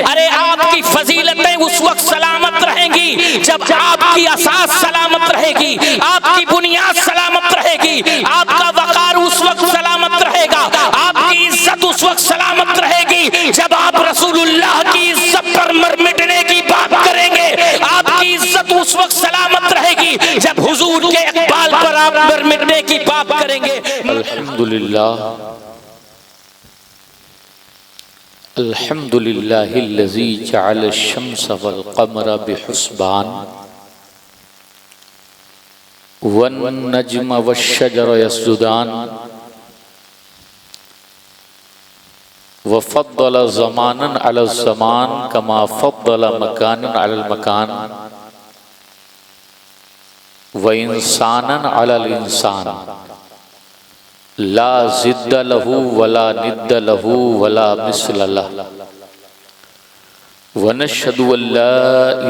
अरे आपकी फजीलतें उस वक्त सलामत रहेंगी जब आपकी असास सलामत रहेगी, आपकी बुनियाद सलामत रहेगी, आपका वकार उस वक्त सलामत रहेगा, आपकी इज्जत उस वक्त सलामत रहेगी जब आप रसूलुल्लाह की इज्जत पर मर मिटने की बात करेंगे। आपकी इज्जत उस वक्त सलामत रहेगी जब हुजूर के इकबाल पर आप मर मिटने की बात करेंगे। अल्हम्दुलिल्लाह अल्हम्दुलिल्लाहिल्लज़ी जअल अश-शम्स वल क़मरा बिहुस्बान वन नज्म वश-शजर यसजुदान व फ़द्दल ज़मानन अला ज़मान कमा फ़द्दल मकानन अला मकान व इंसानन अला इंसान ला ज़िद्द लहू वला निद्द लहू वला मिस्ल लह व नशहदु अल्ला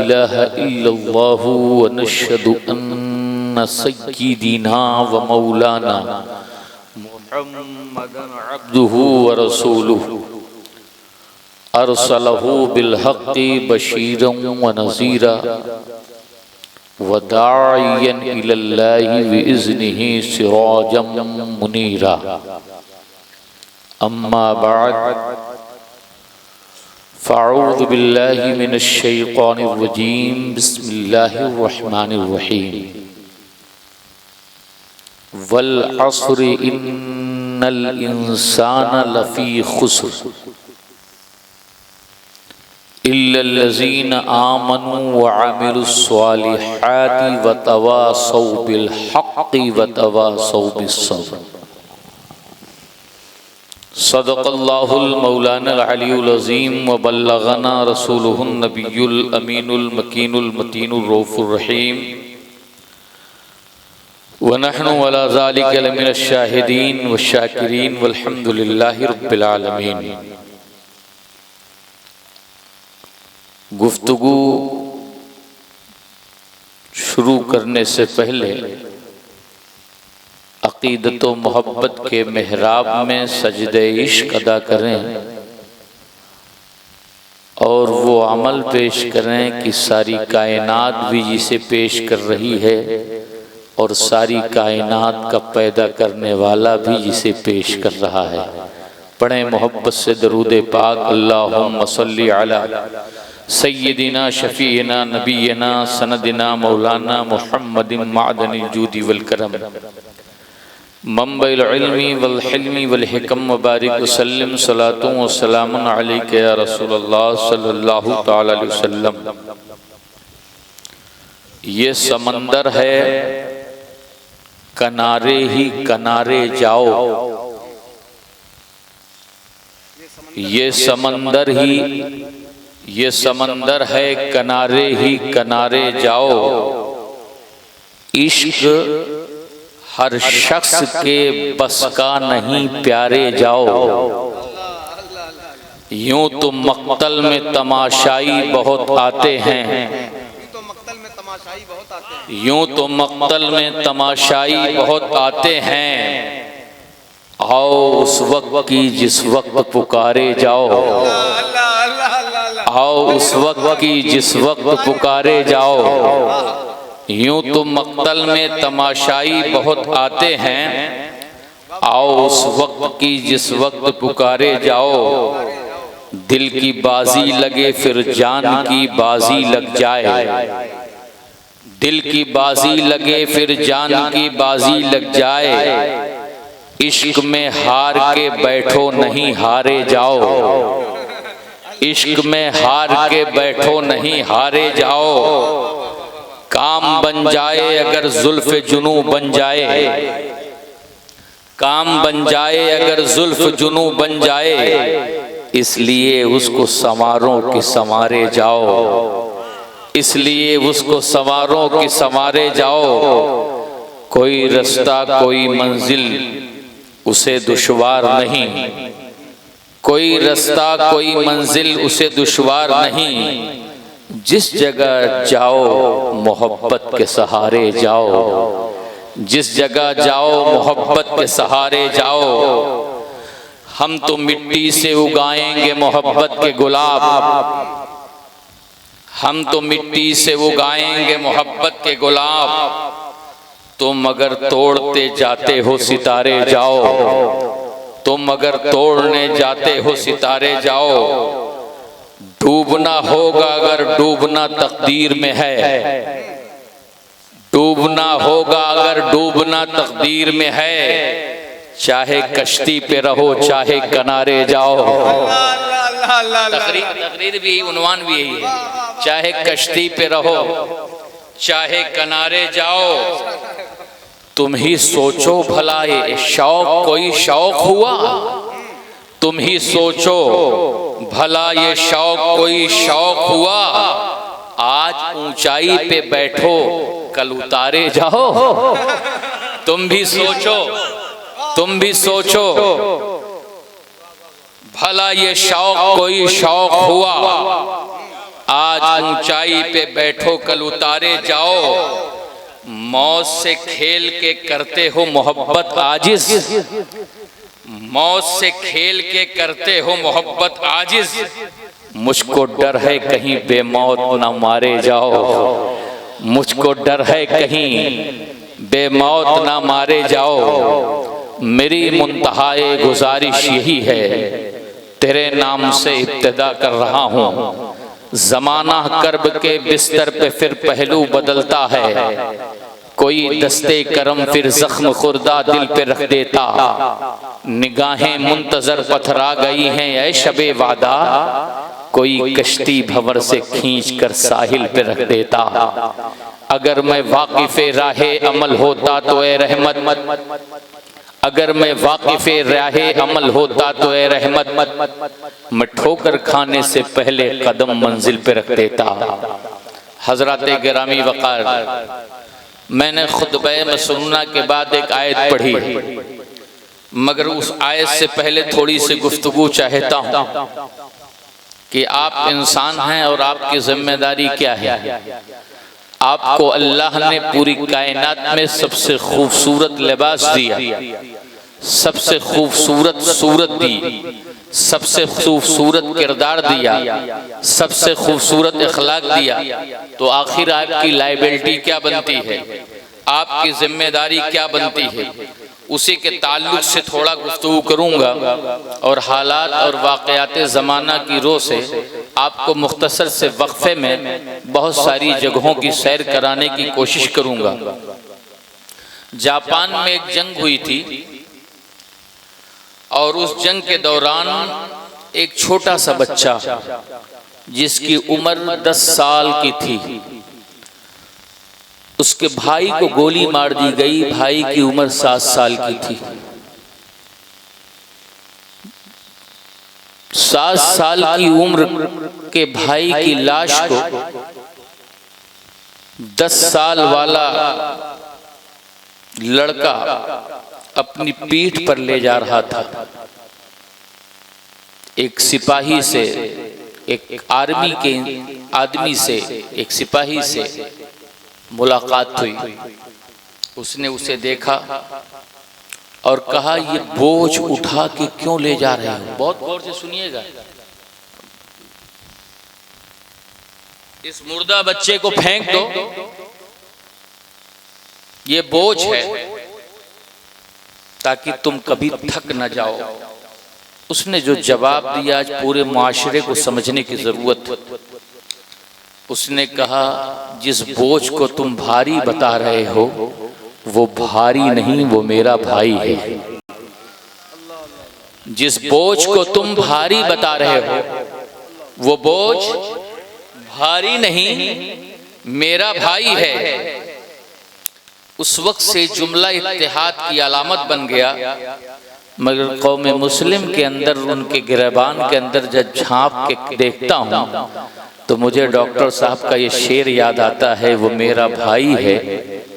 इलाहा इल्लल्लाहु व नशहदु अन्ना सय्यिदना व मौलाना मुहम्मदन अब्दुहु व रसूलुहु अरसलहु बिल हक़्क़ि बशीरन व नज़ीरा व दाइयन इलल्लाहि बिइज़्निहि सिराजम मुनीरा। अम्मा बअद फ़अऊज़ु बिल्लाहि मिनश शैतानिर रजीम बिस्मिल्लाहिर रहमानिर रहीम। वल अस्रि इन्नल इंसाना लफ़ी खुस्र इल्लल्लज़ीना आमनू व अमिलुस्सालिहाति व तवासौ बिल हक़्क़ि व तवासौ बिस्सब्र। सदक़ल्लाहुल मौलानाल अलियुल अज़ीम व बल्लगना रसूलुहुन नबियुल अमीनुल मकीनुल मतीनुर रऊफ़ुर रहीम व नहनु अला ज़ालिका लमिनश शाहिदीन व शाकिरीन वल्हम्दुलिल्लाहि रब्बिल आलमीन। गुफ्तगू शुरू करने से पहले अक़ीदत व मोहब्बत के मेहराब में सजदे इश्क अदा करें और वो अमल पेश करें कि सारी कायनात भी जिसे पेश कर रही है और सारी कायनात का पैदा करने वाला भी जिसे पेश कर रहा है। पढ़ें मोहब्बत से दरूद पाक। अल्लाहुम्मा सल्ली अला सय्यदिना शफीना नबीना सनदिना मौलाना मुहम्मदिन मादनिल जूदी वल करम मंबइल इल्मी वल हिल्मी वल हिकम व बारिक वसल्लम सलातु व सलामुन अलैका या रसूलल्लाह सल्लल्लाहु तआला अलैहि वसल्लम। ये समंदर है, किनारे ही किनारे जाओ। ये समंदर है, किनारे ही किनारे जाओ। इश्क हर शख्स के बस का नहीं, प्यारे जाओ। यूं तो मक्तल में तमाशाई बहुत आते हैं, यूं तो मक्तल में तमाशाई बहुत आते हैं। आओ उस वक्त की जिस वक्त पुकारे जाओ, आओ उस वक्त की जिस वक्त पुकारे जाओ। यूं तो मक्तल में तमाशाई बहुत आते हैं, आओ उस वक्त की जिस वक्त पुकारे जाओ। दिल की बाजी लगे फिर जान की बाजी लग जाए, दिल की बाजी लगे फिर जान की बाजी लग जाए। इश्क में हार के बैठो नहीं हारे जाओ, इश्क में हार के बैठो नहीं हारे जाओ। काम बन जाए अगर जुल्फ जुनू बन जाए, काम बन जाए अगर जुल्फ जुनू बन जाए। इसलिए उसको संवारो कि संवारे जाओ, इसलिए उसको संवारो कि संवारे जाओ। कोई रास्ता कोई मंजिल उसे दुश्वार नहीं, कोई रास्ता कोई मंजिल उसे दुश्वार नहीं। जिस जगह जाओ मोहब्बत के सहारे जाओ, जिस जगह जाओ मोहब्बत के सहारे जाओ। हम तो मिट्टी से उगाएंगे मोहब्बत के गुलाब, हम तो मिट्टी से उगाएंगे मोहब्बत के गुलाब, तुम अगर तोड़ते जाते हो सितारे जाओ, तुम अगर तोड़ने जाते हो सितारे जाओ। डूबना होगा अगर डूबना तकदीर में है, डूबना होगा अगर डूबना तकदीर में है, चाहे कश्ती पे रहो चाहे किनारे जाओ। तकरीर भी उन्वान भी यही है, चाहे कश्ती पे रहो चाहे किनारे जाओ। तुम ही सोचो भला ये शौक कोई शौक हुआ, तुम ही सोचो भला ये शौक कोई शौक हुआ। आज ऊंचाई पे बैठो कल उतारे जाओ। तुम भी सोचो, तुम भी सोचो भला ये शौक कोई शौक हुआ। आज ऊंचाई पे बैठो कल उतारे जाओ। मौत से खेल के करते हो मोहब्बत आजिज, मौत से खेल के करते हो मोहब्बत आजिज। मुझको डर है कहीं बेमौत ना मारे जाओ, मुझको डर है कहीं बेमौत ना मारे जाओ। मेरी मुंतहाए गुजारिश यही है, तेरे नाम से इब्तिदा कर रहा हूँ। ज़माना कर्ब के बिस्तर पे फिर पहलू बदलता है, कोई दस्ते करम फिर जख्म खुर्दा दिल पे रख देता। निगाहें मुंतजर पथरा गई हैं ऐ शबे वादा, कोई कश्ती भंवर से खींच कर साहिल पे रख देता। अगर मैं वाकिफ़े राहे अमल होता तो ए रहमत, अगर मैं वाकिफ़े राहे अमल होता तो ए रहमत, मैं ठोकर खाने से पहले कदम मंजिल पे रख देता। हजरत गिरामी वक़ार, मैंने खुतबे मसनूना के बाद एक आयत पढ़ी, मगर उस आयत से पहले थोड़ी सी गुफ्तगू चाहता हूँ कि आप इंसान हैं और आपकी जिम्मेदारी क्या है। आपको अल्लाह ने पूरी कायनात में सबसे खूबसूरत लिबास दिया, सबसे खूबसूरत सूरत दी, सबसे खूबसूरत किरदार दिया, सबसे खूबसूरत इखलाक दिया। तो आखिर आपकी लायबिलिटी क्या बनती है, आपकी जिम्मेदारी क्या बनती है, उसी के ताल्लुक से थोड़ा गुफ्तगू करूँगा और हालात और वाक़यात ज़माना की रो से आपको मुख्तसर से वक्फे में बहुत सारी जगहों की सैर कराने की कोशिश करूँगा। जापान में एक जंग हुई थी और उस जंग के दौरान एक छोटा सा बच्चा जिसकी उम्र 10 साल की थी, उसके भाई को गोली मार दी गई। भाई की उम्र 7 साल की थी। 7 साल की उम्र के भाई की लाश को 10 साल वाला लड़का अपनी पीठ पर ले जा रहा था। एक सिपाही से, एक आर्मी के आदमी से, एक सिपाही से मुलाकात हुई। उसने उसे देखा और कहा, ये बोझ उठा के क्यों ले जा रहे हो? बहुत गौर से सुनिएगा। इस मुर्दा बच्चे को फेंक दो, ये बोझ है, ताकि तुम कभी थक न जाओ। उसने जो जवाब दिया आज पूरे मुआशरे को समझने की जरूरत। उसने कहा, जिस बोझ को तुम भारी बता रहे हो वो भारी नहीं, वो मेरा भाई है। जिस बोझ को तुम भारी बता रहे हो वो बोझ भारी नहीं, मेरा भाई है। उस वक्त से जुमला इत्तेहाद की अलामत बन गया। मगर कौम मुस्लिम के अंदर, उनके गिरबान के अंदर जब झांक के देखता हूँ तो मुझे डॉक्टर साहब का ये शेर याद आता है, वो मेरा भाई है,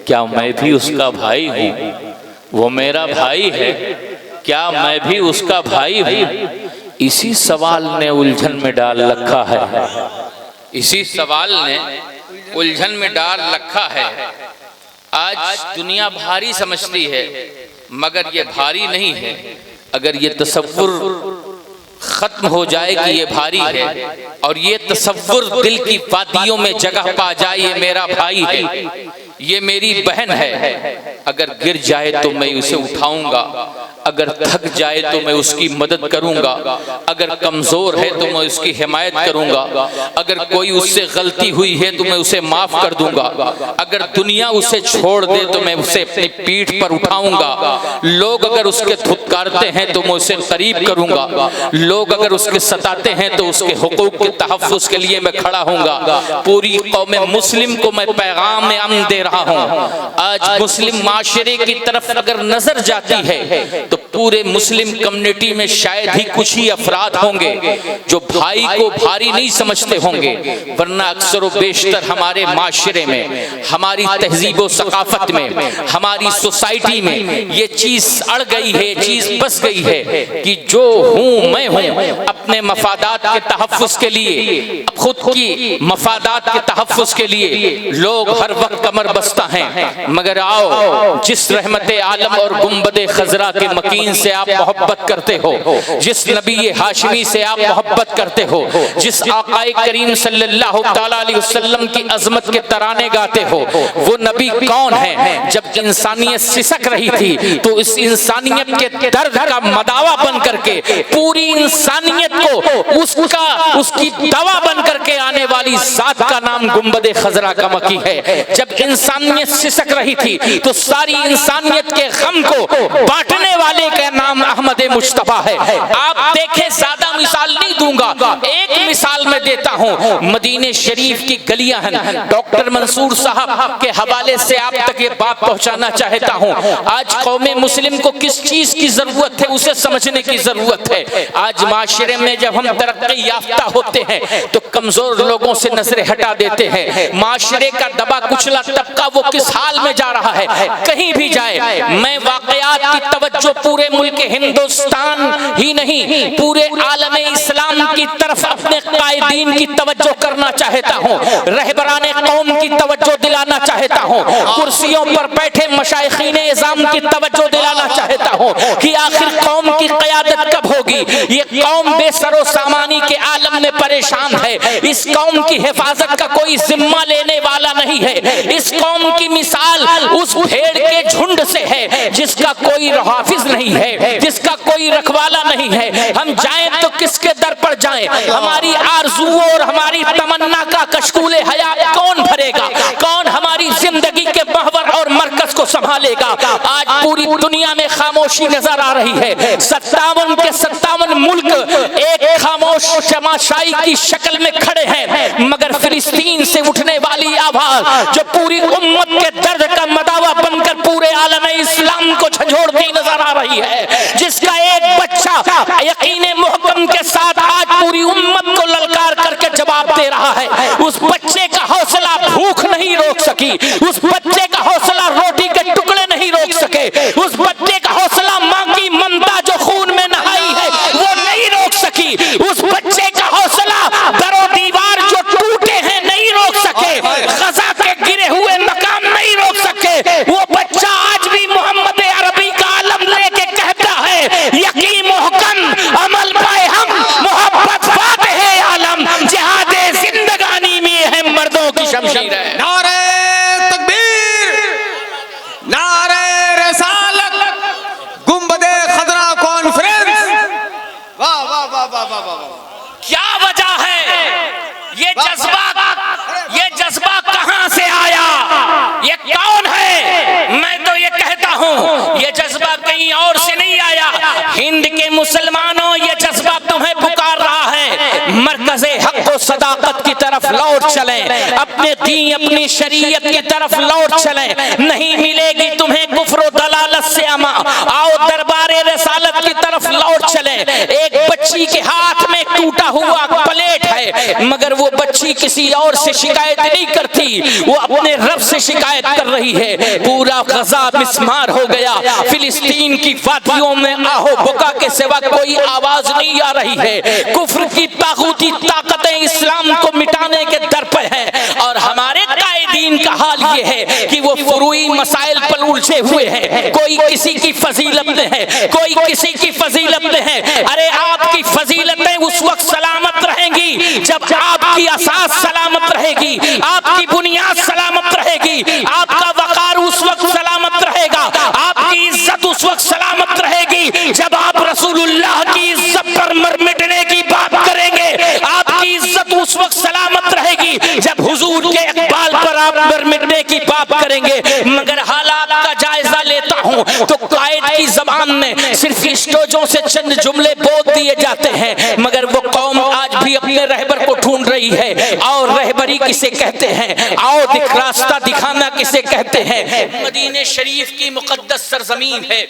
क्या मैं भी उसका भाई हूँ? वो मेरा भाई है, क्या मैं भी उसका भाई हूँ? इसी सवाल ने उलझन में डाल रखा है, इसी सवाल ने उलझन में डाल रखा है। आज दुनिया भारी समझती है, मगर ये भारी नहीं है। अगर ये तसव्वुर खत्म हो जाए कि ये भारी है और ये तसव्वुर दिल की वादियों में जगह पा जाए, ये मेरा भाई है, ये मेरी बहन है, अगर गिर जाए तो मैं उसे उठाऊंगा, अगर थक जाए तो मैं उसकी मदद करूंगा, अगर कमजोर है तो मैं उसकी हिमायत करूंगा, अगर कोई उससे गलती हुई है तो मैं उसे माफ कर दूंगा, अगर दुनिया उसे छोड़ दे तो मैं उसे अपनी पीठ पर उठाऊंगा, लोग अगर उसके धुतकारते हैं तो मैं उसे करीब करूंगा, लोग अगर उसके सताते हैं तो उसके हुकूक के तहफ़्फ़ुज़ के लिए मैं खड़ा हूंगा। पूरी कौम मुस्लिम को मैं पैगाम अमन दे रहा हूं। आज मुस्लिम माशरे की तरफ अगर नजर जाती है तो पूरे मुस्लिम कम्युनिटी में शायद ही कुछ ही अफराद होंगे जो भाई को भारी नहीं समझते होंगे, वरना अक्सर व बेशतर हमारे माशरे में, हमारी तहजीब व सकाफत में, हमारी सोसाइटी में ये चीज अड़ गई है, चीज बस गई है कि जो हूं मैं हूं, अपने मफादात के तहफ़्फ़ुज़ के लिए, खुद की मफादात के तहफ़्फ़ुज़ के लिए लोग हर वक्त कमर बस्ता हैं। मगर आओ, जिस रहमत आलम और गुंबदे खजरा के मकीन से आप मोहब्बत करते हो, जिस नबी हाशिमी से आप मोहब्बत करते हो, जिस आकाए करीम सल्लल्लाहु तआला अलैहि वसल्लम की अजमत के तराने गाते हो, वो नबी कौन है? जब इंसानियत सिसक रही थी तो इस इंसानियत के दर्द का मदावा बन करके पूरी इंसानियत को उसकी दवा बन करके आने वाली जात का नाम गुंबदे खजरा का मकी है। जब इंसानियत सिसक रही थी तो सारी इंसानियत के गम को बांटने वाले का नाम अहमद मुश्तबा है। आप देखें, ज्यादा मिसाल नहीं दूंगा, एक मिसाल मैं देता हूं। मदीने शरीफ की गलियां हैं, डॉक्टर मंसूर साहब के हवाले से आप तक ये बात पहुंचाना चाहता हूं। आज कौमे मुस्लिम को किस चीज की जरूरत है उसे समझने की जरूरत है। आज माशरे में जब हम तरक्की याफ्ता होते हैं तो कमजोर लोगों से नजरें हटा देते हैं। माशरे का दबा कुचला तबका वो किस हाल में जा रहा है, कहीं भी जाए, मैं वाकयात की तवज्जो पूरे मुल्क हिंदुस्तान ही नहीं पूरे आलमे इस्लाम की तरफ अपने कायदीन की तवज्जो करना चाहता हूँ, रहबराने कौम की तवज्जो दिलाना चाहता हूँ, कुर्सियों पर बैठे मशाइखीने इज़ाम की तवज्जो दिलाना चाहता हूँ कि आखिर कौम की क़यादत कब होगी। ये कौम बेसरो सामानी के आलम में परेशान है, इस कौम की हिफाजत का कोई जिम्मा लेने वाला नहीं है। इस कौम की मिसाल उस भेड़ के झुंड से है जिसका कोई हाफिज नहीं है, जिसका कोई रखवाला नहीं है। हम जाएं तो किसके दर पर जाएं? हमारी आरज़ुओं और हमारी तमन्ना का कशकूले हयात कौन भरेगा? कौन हमारी जिंदगी के महवर और मरकज को संभालेगा? आज पूरी दुनिया में खामोशी नजर आ रही है। 57 के 57 मुल्क एक खामोश शमाशाई की शक्ल में खड़े हैं, मगर फिलिस्तीन से उठने वाली आवाज जो पूरी उम्मत के दर्द का मदावा बनकर पूरे आलमे इस्लाम को झंझोड़ती नजर आ रही है, जिसका एक बच्चा यकीने मुहकम के साथ आज पूरी उम्मत को ललकार करके जवाब दे रहा है। उस बच्चे का हौसला भूख नहीं रोक सकी, उस बच्चे का हौसला रोटी के टुकड़े नहीं रोक सके, उस बच्चे का हौसला मां की ममता जो खून में नहाई है वो नहीं रोक सकी, उस बच्चे का हौसला दरो दीवार जो टूटे हैं नहीं रोक सके, गजा के गिरे हुए मकान नहीं रोक सके। वो बच्चा आज भी मोहम्मद अरबी का आलम लेके कहता है, यकीन मुहकम अमल पाए हम, मोहब्बत फाते है आलम, जिहादे जिंदगानी में है मर्दों की शमशीर है। नारे तकबीर, नारे रिसालत, गुंबदे खजरा कॉन्फ्रेंस। वाह वाह वाह वाह वाह वाह। क्या वजह है? ये जज्बा कहां से आया? ये कौन है? मैं तो ये कहता हूं ये जज्बा कहीं और से नहीं आया। हिंद के मुसलमानों, ये जज्बा तुम्हें पुकार रहा है, मरकज़े हक व सदाकत की तरफ लौट चलें, अपने दीन अपनी शरीयत की तरफ लौट चलें। नहीं मिलेगी तुम्हें कुफ्र व दलालत से अमा, आओ दरबारे रसालत की तरफ लौट चलें। एक बच्ची के हाथ में टूटा हुआ प्लेट है, मगर वो बच्ची किसी और से शिकायत नहीं करती, वो अपने रब से शिकायत कर रही है। पूरा गजा मिस्मार हो गया, फिलिस्तीन की वादियों में आहो बुका के सिवा कोई आवाज नहीं आ रही है। कुफ्र की तागूती ताकतें इस्लाम को मिटाने के दर पर हैं और हमारे कायदीन का हाल ये है कि वो फुरूई मसाइल पर उलझे हुए हैं। कोई किसी की फजीलत में है, कोई किसी की फजीलत में है। अरे आपकी फजीलतें उस वक्त सलामत रहेंगी जब आपकी असास सलामत रहेगी, आपकी बुनियाद सलामत रहेगी, आपका वकार उस वक्त सलामत रहेगा, आपकी इज्जत उस वक्त सलामत रहेगी जब आप रसूलुल्लाह की इज्जत पर मिटने की बात करेंगे। आपकी इज्जत उस वक्त सलामत रहेगी जब हुजूर के इकबाल पर आप मिटने की बात करेंगे। मगर हालात का जायजा लेता हूं तो कायद की जबान में सिर्फ स्टोजों से चंद जुमले बोल दिए जाते हैं, मगर वो कौम आज भी अपने रहबर को ढूंढ रही है। और रहबरी किसे कहते हैं, आओ रास्ता दिखाना किसे कहते हैं। मदीने शरीफ की मुकद्दस सरजमीन है।